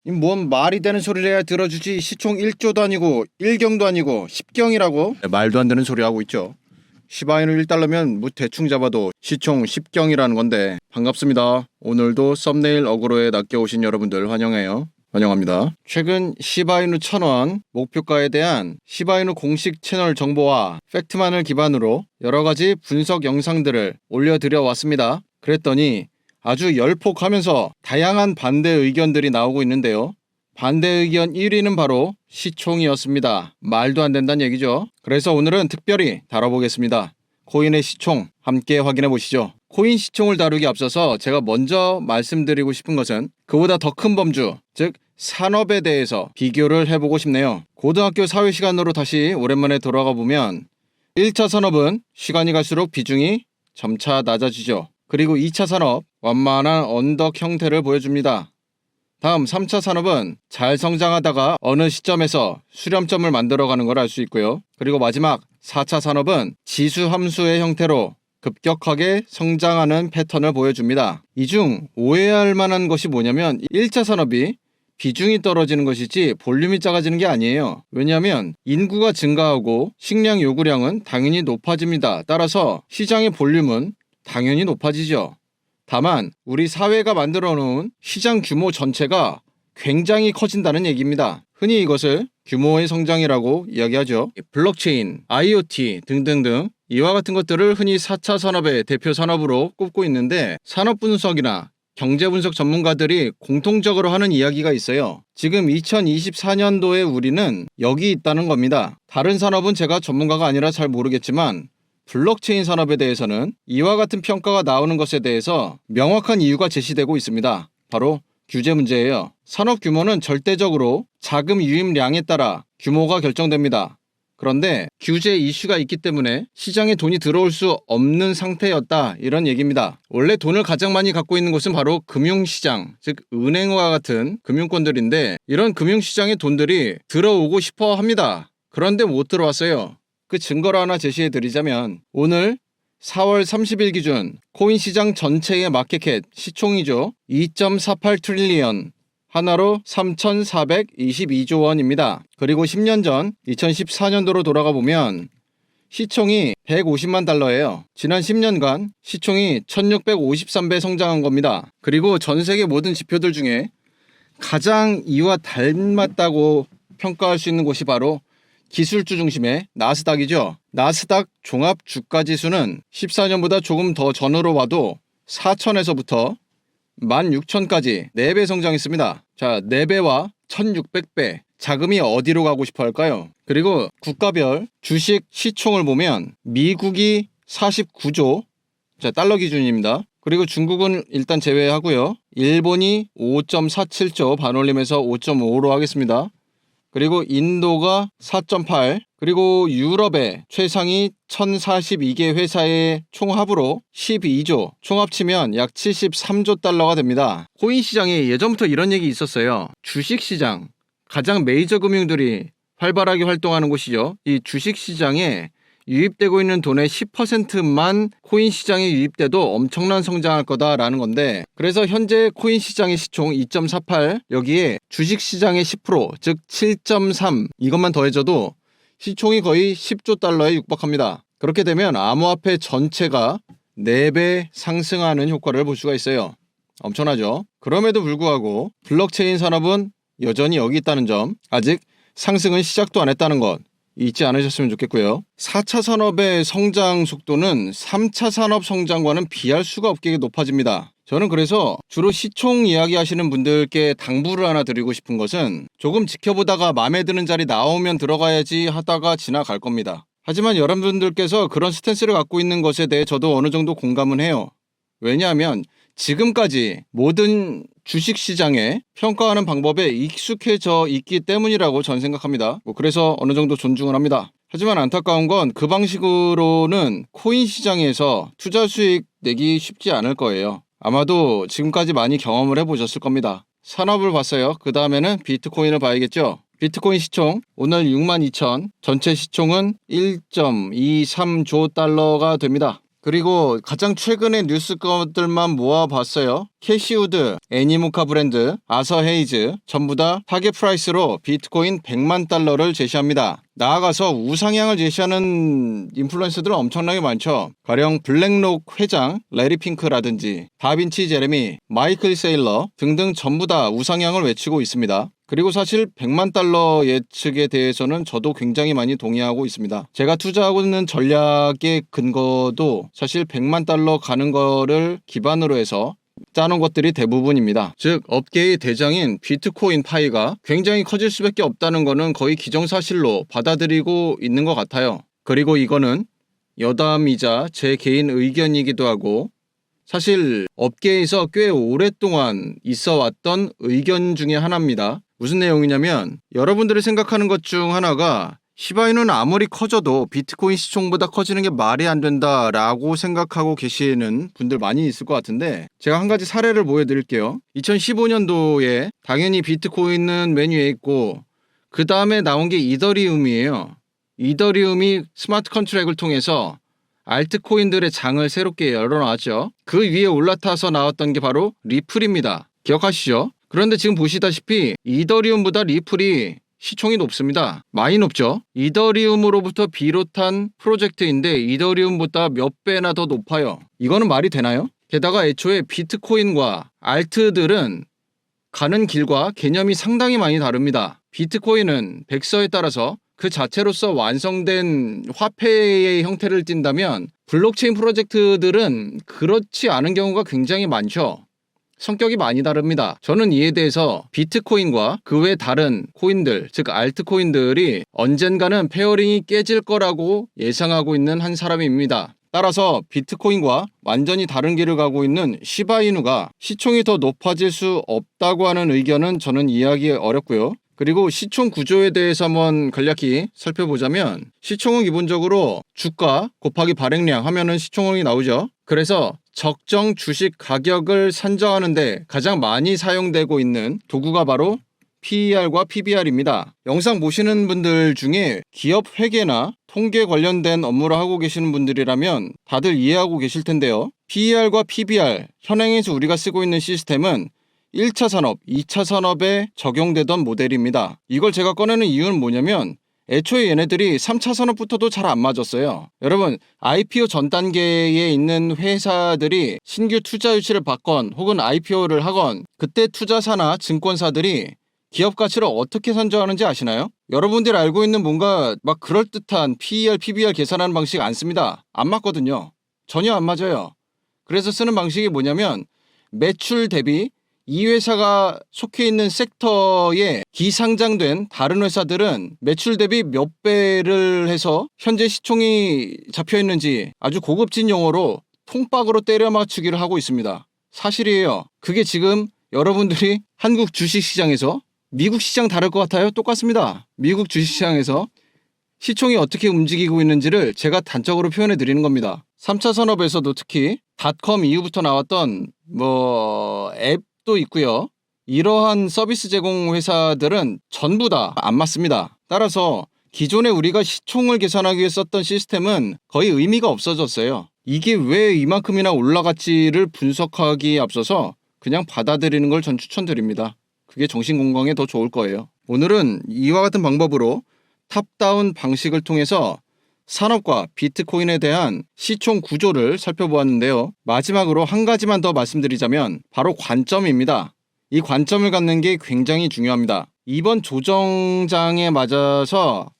뭔 말이 되는 소리를 해야 들어주지. 시총 1조도 아니고 1경도 아니고 10경이라고? 말도 안 되는 소리 하고 있죠. 시바이누 1달러면 뭐 대충 잡아도 시총 10경이라는 건데. 반갑습니다. 오늘도 썸네일 어그로에 낚여오신 여러분들 환영합니다. 최근 시바이누 1000원 목표가에 대한 시바이누 공식 채널 정보와 팩트만을 기반으로 여러가지 분석 영상들을 올려드려 왔습니다. 그랬더니 아주 열폭하면서 다양한 반대 의견들이 나오고 있는데요. 반대 의견 1위는 바로 시총이었습니다. 말도 안 된다는 얘기죠. 그래서 오늘은 특별히 다뤄보겠습니다. 코인의 시총 함께 확인해 보시죠. 코인 시총을 다루기 앞서서 제가 먼저 말씀드리고 싶은 것은 그보다 더 큰 범주, 즉 산업에 대해서 비교를 해보고 싶네요. 고등학교 사회 시간으로 다시 오랜만에 돌아가 보면 1차 산업은 시간이 갈수록 비중이 점차 낮아지죠. 그리고 2차 산업, 완만한 언덕 형태를 보여줍니다. 다음 3차 산업은 잘 성장하다가 어느 시점에서 수렴점을 만들어가는 걸 알 수 있고요. 그리고 마지막 4차 산업은 지수 함수의 형태로 급격하게 성장하는 패턴을 보여줍니다. 이 중 오해할 만한 것이 뭐냐면 1차 산업이 비중이 떨어지는 것이지 볼륨이 작아지는 게 아니에요. 왜냐하면 인구가 증가하고 식량 요구량은 당연히 높아집니다. 따라서 시장의 볼륨은 당연히 높아지죠. 다만 우리 사회가 만들어 놓은 시장 규모 전체가 굉장히 커진다는 얘기입니다. 흔히 이것을 규모의 성장이라고 이야기하죠. 블록체인, IoT 등등등 이와 같은 것들을 흔히 4차 산업의 대표 산업으로 꼽고 있는데, 산업 분석이나 경제 분석 전문가들이 공통적으로 하는 이야기가 있어요. 지금 2024년도에 우리는 여기 있다는 겁니다. 다른 산업은 제가 전문가가 아니라 잘 모르겠지만 블록체인 산업에 대해서는 이와 같은 평가가 나오는 것에 대해서 명확한 이유가 제시되고 있습니다. 바로 규제 문제예요. 산업 규모는 절대적으로 자금 유입량에 따라 규모가 결정됩니다. 그런데 규제 이슈가 있기 때문에 시장에 돈이 들어올 수 없는 상태였다, 이런 얘기입니다. 원래 돈을 가장 많이 갖고 있는 곳은 바로 금융시장, 즉 은행과 같은 금융권들인데, 이런 금융시장의 돈들이 들어오고 싶어 합니다. 그런데 못 들어왔어요. 그 증거를 하나 제시해 드리자면 오늘 4월 30일 기준 코인 시장 전체의 마켓캡 시총이죠. 2.48 트릴리언, 하나로 3,422조 원입니다. 그리고 10년 전 2014년도로 돌아가 보면 시총이 150만 달러예요. 지난 10년간 시총이 1653배 성장한 겁니다. 그리고 전 세계 모든 지표들 중에 가장 이와 닮았다고 평가할 수 있는 곳이 바로 기술주 중심의 나스닥이죠. 나스닥 종합 주가 지수는 14년보다 조금 더 전으로 봐도 4,000에서부터 16,000까지 4배 성장했습니다. 자, 4배와 1,600배. 자금이 어디로 가고 싶어 할까요? 그리고 국가별 주식 시총을 보면 미국이 49조, 자, 달러 기준입니다. 그리고 중국은 일단 제외하고요. 일본이 5.47조, 반올림해서 5.5로 하겠습니다. 그리고 인도가 4.8, 그리고 유럽의 최상위 1042개 회사의 총합으로 12조, 총 합치면 약 73조 달러가 됩니다. 코인 시장에 예전부터 이런 얘기 있었어요. 주식시장, 가장 메이저 금융들이 활발하게 활동하는 곳이죠. 이 주식시장에 유입되고 있는 돈의 10%만 코인 시장에 유입돼도 엄청난 성장할 거다라는 건데, 그래서 현재 코인 시장의 시총 2.48, 여기에 주식 시장의 10%, 즉 7.3, 이것만 더해져도 시총이 거의 10조 달러에 육박합니다. 그렇게 되면 암호화폐 전체가 4배 상승하는 효과를 볼 수가 있어요. 엄청나죠? 그럼에도 불구하고 블록체인 산업은 여전히 여기 있다는 점, 아직 상승은 시작도 안 했다는 것 잊지 않으셨으면 좋겠고요. 4차 산업의 성장 속도는 3차 산업 성장과는 비할 수가 없게 높아집니다. 저는 그래서 주로 시총 이야기 하시는 분들께 당부를 하나 드리고 싶은 것은, 조금 지켜보다가 마음에 드는 자리 나오면 들어가야지 하다가 지나갈 겁니다. 하지만 여러분들께서 그런 스탠스를 갖고 있는 것에 대해 저도 어느 정도 공감은 해요. 왜냐하면 지금까지 모든 주식시장에 평가하는 방법에 익숙해져 있기 때문이라고 전 생각합니다. 그래서 어느 정도 존중을 합니다. 하지만 안타까운 건 그 방식으로는 코인 시장에서 투자 수익 내기 쉽지 않을 거예요. 아마도 지금까지 많이 경험을 해보셨을 겁니다. 산업을 봤어요. 그 다음에는 비트코인을 봐야겠죠. 비트코인 시총 오늘 62,000, 전체 시총은 1.23조 달러가 됩니다. 그리고 가장 최근의 뉴스 것들만 모아봤어요. 캐시우드, 애니모카 브랜드, 아서 헤이즈 전부 다 타겟 프라이스로 비트코인 100만 달러를 제시합니다. 나아가서 우상향을 제시하는 인플루언서들은 엄청나게 많죠. 가령 블랙록 회장 레리 핑크라든지 다빈치 제레미, 마이클 세일러 등등 전부 다 우상향을 외치고 있습니다. 그리고 사실 100만 달러 예측에 대해서는 저도 굉장히 많이 동의하고 있습니다. 제가 투자하고 있는 전략의 근거도 사실 100만 달러 가는 거를 기반으로 해서 짜놓은 것들이 대부분입니다. 즉 업계의 대장인 비트코인 파이가 굉장히 커질 수밖에 없다는 거는 거의 기정사실로 받아들이고 있는 것 같아요. 그리고 이거는 여담이자 제 개인 의견이기도 하고 사실 업계에서 꽤 오랫동안 있어 왔던 의견 중에 하나입니다. 무슨 내용이냐면 여러분들이 생각하는 것 중 하나가 시바이누는 아무리 커져도 비트코인 시총보다 커지는 게 말이 안 된다라고 생각하고 계시는 분들 많이 있을 것 같은데 제가 한 가지 사례를 보여드릴게요. 2015년도에 당연히 비트코인은 맨 위에 있고 그 다음에 나온 게 이더리움이에요. 이더리움이 스마트 컨트랙을 통해서 알트코인들의 장을 새롭게 열어놨죠. 그 위에 올라타서 나왔던 게 바로 리플입니다. 기억하시죠? 그런데 지금 보시다시피 이더리움보다 리플이 시총이 높습니다. 많이 높죠. 이더리움으로부터 비롯한 프로젝트인데 이더리움보다 몇 배나 더 높아요. 이거는 말이 되나요? 게다가 애초에 비트코인과 알트들은 가는 길과 개념이 상당히 많이 다릅니다. 비트코인은 백서에 따라서 그 자체로서 완성된 화폐의 형태를 띈다면 블록체인 프로젝트들은 그렇지 않은 경우가 굉장히 많죠. 성격이 많이 다릅니다. 저는 이에 대해서 비트코인과 그 외 다른 코인들, 즉 알트코인들이 언젠가는 페어링이 깨질 거라고 예상하고 있는 한 사람입니다. 따라서 비트코인과 완전히 다른 길을 가고 있는 시바이누가 시총이 더 높아질 수 없다고 하는 의견은 저는 이해하기 어렵고요. 그리고 시총 구조에 대해서 한번 간략히 살펴보자면 시총은 기본적으로 주가 곱하기 발행량 하면은 시총이 나오죠. 그래서 적정 주식 가격을 산정하는데 가장 많이 사용되고 있는 도구가 바로 PER과 PBR입니다. 영상 보시는 분들 중에 기업 회계나 통계 관련된 업무를 하고 계시는 분들이라면 다들 이해하고 계실 텐데요. PER과 PBR, 현행에서 우리가 쓰고 있는 시스템은 1차 산업, 2차 산업에 적용되던 모델입니다. 이걸 제가 꺼내는 이유는 뭐냐면 애초에 얘네들이 3차 산업부터도 잘 안 맞았어요. 여러분 IPO 전 단계에 있는 회사들이 신규 투자 유치를 받건 혹은 IPO를 하건 그때 투자사나 증권사들이 기업 가치를 어떻게 산정하는지 아시나요? 여러분들이 알고 있는 뭔가 막 그럴듯한 PER, PBR 계산하는 방식 안 씁니다. 안 맞거든요. 전혀 안 맞아요. 그래서 쓰는 방식이 뭐냐면 매출 대비 이 회사가 속해 있는 섹터에 기상장된 다른 회사들은 매출 대비 몇 배를 해서 현재 시총이 잡혀 있는지 아주 고급진 용어로 통박으로 때려 맞추기를 하고 있습니다. 사실이에요. 그게 지금 여러분들이 한국 주식시장에서 미국 시장 다를 것 같아요? 똑같습니다. 미국 주식시장에서 시총이 어떻게 움직이고 있는지를 제가 단적으로 표현해 드리는 겁니다. 3차 산업에서도 특히 닷컴 이후부터 나왔던 앱도 있고요. 이러한 서비스 제공 회사들은 전부 다 안 맞습니다. 따라서 기존에 우리가 시총을 계산하기 위해 썼던 시스템은 거의 의미가 없어졌어요. 이게 왜 이만큼이나 올라갔지를 분석하기에 앞서서 그냥 받아들이는 걸 전 추천드립니다. 그게 정신건강에 더 좋을 거예요. 오늘은 이와 같은 방법으로 탑다운 방식을 통해서 산업과 비트코인에 대한 시총 구조를 살펴보았는데요. 마지막으로 한 가지만 더 말씀드리자면 바로 관점입니다. 이 관점을 갖는 게 굉장히 중요합니다. 이번 조정장에 맞아서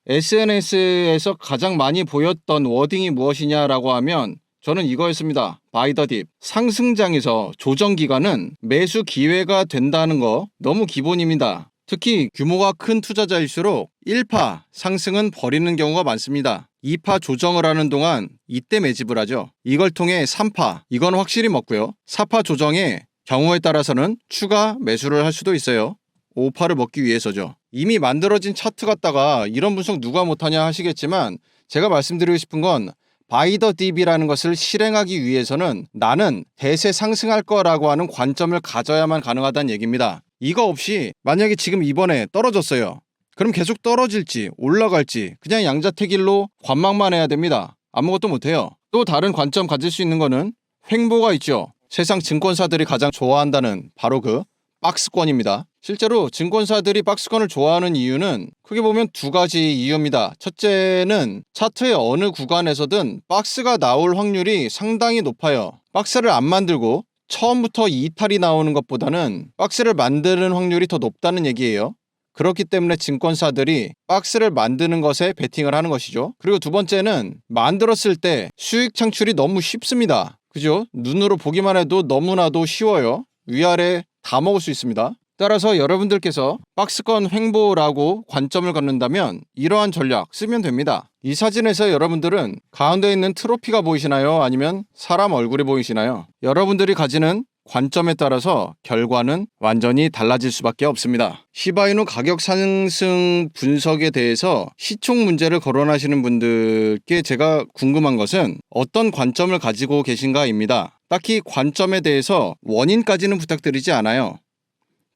SNS에서 가장 많이 보였던 워딩이 무엇이냐라고 하면 저는 이거였습니다. 바이 더 딥. 상승장에서 조정 기간은 매수 기회가 된다는 거 너무 기본입니다. 특히 규모가 큰 투자자일수록 1파 상승은 버리는 경우가 많습니다. 2파 조정을 하는 동안 이때 매집을 하죠. 이걸 통해 3파, 이건 확실히 먹고요. 4파 조정에 경우에 따라서는 추가 매수를 할 수도 있어요. 5파를 먹기 위해서죠. 이미 만들어진 차트 갖다가 이런 분석 누가 못하냐 하시겠지만 제가 말씀드리고 싶은 건 바이 더 딥이라는 것을 실행하기 위해서는 나는 대세 상승할 거라고 하는 관점을 가져야만 가능하다는 얘기입니다. 이거 없이 만약에 지금 이번에 떨어졌어요. 그럼 계속 떨어질지 올라갈지 그냥 양자택일로 관망만 해야 됩니다. 아무것도 못해요. 또 다른 관점 가질 수 있는 거는 횡보가 있죠. 세상 증권사들이 가장 좋아한다는 바로 그 박스권입니다. 실제로 증권사들이 박스권을 좋아하는 이유는 크게 보면 두 가지 이유입니다. 첫째는 차트의 어느 구간에서든 박스가 나올 확률이 상당히 높아요. 박스를 안 만들고 처음부터 이탈이 나오는 것보다는 박스를 만드는 확률이 더 높다는 얘기예요. 그렇기 때문에 증권사들이 박스를 만드는 것에 베팅을 하는 것이죠. 그리고 두 번째는 만들었을 때 수익 창출이 너무 쉽습니다. 그죠? 눈으로 보기만 해도 너무나도 쉬워요. 위아래 다 먹을 수 있습니다. 따라서 여러분들께서 박스권 횡보라고 관점을 갖는다면 이러한 전략 쓰면 됩니다. 이 사진에서 여러분들은 가운데 있는 트로피가 보이시나요? 아니면 사람 얼굴이 보이시나요? 여러분들이 가지는 관점에 따라서 결과는 완전히 달라질 수밖에 없습니다. 시바이누 가격 상승 분석에 대해서 시총 문제를 거론하시는 분들께 제가 궁금한 것은 어떤 관점을 가지고 계신가입니다. 딱히 관점에 대해서 원인까지는 부탁드리지 않아요.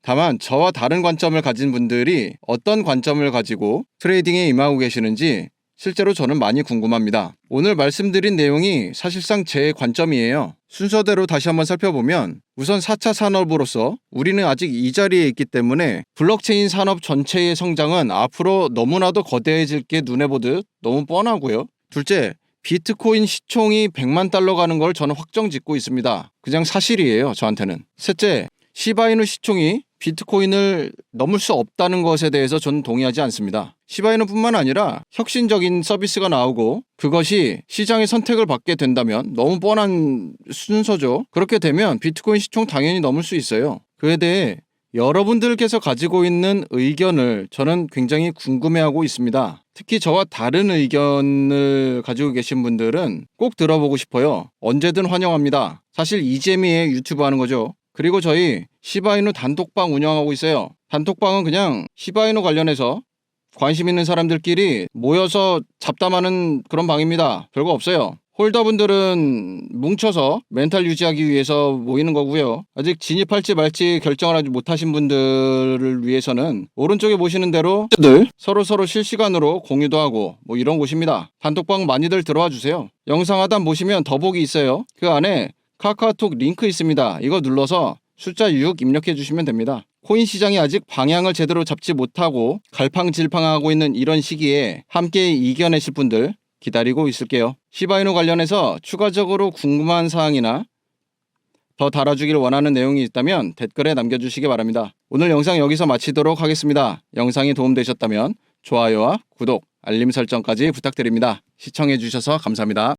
다만 저와 다른 관점을 가진 분들이 어떤 관점을 가지고 트레이딩에 임하고 계시는지 실제로 저는 많이 궁금합니다. 오늘 말씀드린 내용이 사실상 제 관점이에요. 순서대로 다시 한번 살펴보면 우선 4차 산업으로서 우리는 아직 이 자리에 있기 때문에 블록체인 산업 전체의 성장은 앞으로 너무나도 거대해질 게 눈에 보듯 너무 뻔하고요. 둘째, 비트코인 시총이 100만 달러 가는 걸 저는 확정 짓고 있습니다. 그냥 사실이에요, 저한테는. 셋째, 시바이누 시총이 비트코인을 넘을 수 없다는 것에 대해서 저는 동의하지 않습니다. 시바이누뿐만 아니라 혁신적인 서비스가 나오고 그것이 시장의 선택을 받게 된다면 너무 뻔한 순서죠. 그렇게 되면 비트코인 시총 당연히 넘을 수 있어요. 그에 대해 여러분들께서 가지고 있는 의견을 저는 굉장히 궁금해하고 있습니다. 특히 저와 다른 의견을 가지고 계신 분들은 꼭 들어보고 싶어요. 언제든 환영합니다. 사실 이재미의 유튜브 하는 거죠. 그리고 저희 시바이누 단톡방 운영하고 있어요. 단톡방은 그냥 시바이누 관련해서 관심 있는 사람들끼리 모여서 잡담하는 그런 방입니다. 별거 없어요. 홀더분들은 뭉쳐서 멘탈 유지하기 위해서 모이는 거고요. 아직 진입할지 말지 결정을 하지 못하신 분들을 위해서는 오른쪽에 보시는 대로 서로 실시간으로 공유도 하고 뭐 이런 곳입니다. 단톡방 많이들 들어와 주세요. 영상 하단 보시면 더보기 있어요. 그 안에 카카오톡 링크 있습니다. 이거 눌러서 숫자 6 입력해 주시면 됩니다. 코인 시장이 아직 방향을 제대로 잡지 못하고 갈팡질팡하고 있는 이런 시기에 함께 이겨내실 분들 기다리고 있을게요. 시바이누 관련해서 추가적으로 궁금한 사항이나 더 달아주길 원하는 내용이 있다면 댓글에 남겨주시기 바랍니다. 오늘 영상 여기서 마치도록 하겠습니다. 영상이 도움되셨다면 좋아요와 구독, 알림 설정까지 부탁드립니다. 시청해주셔서 감사합니다.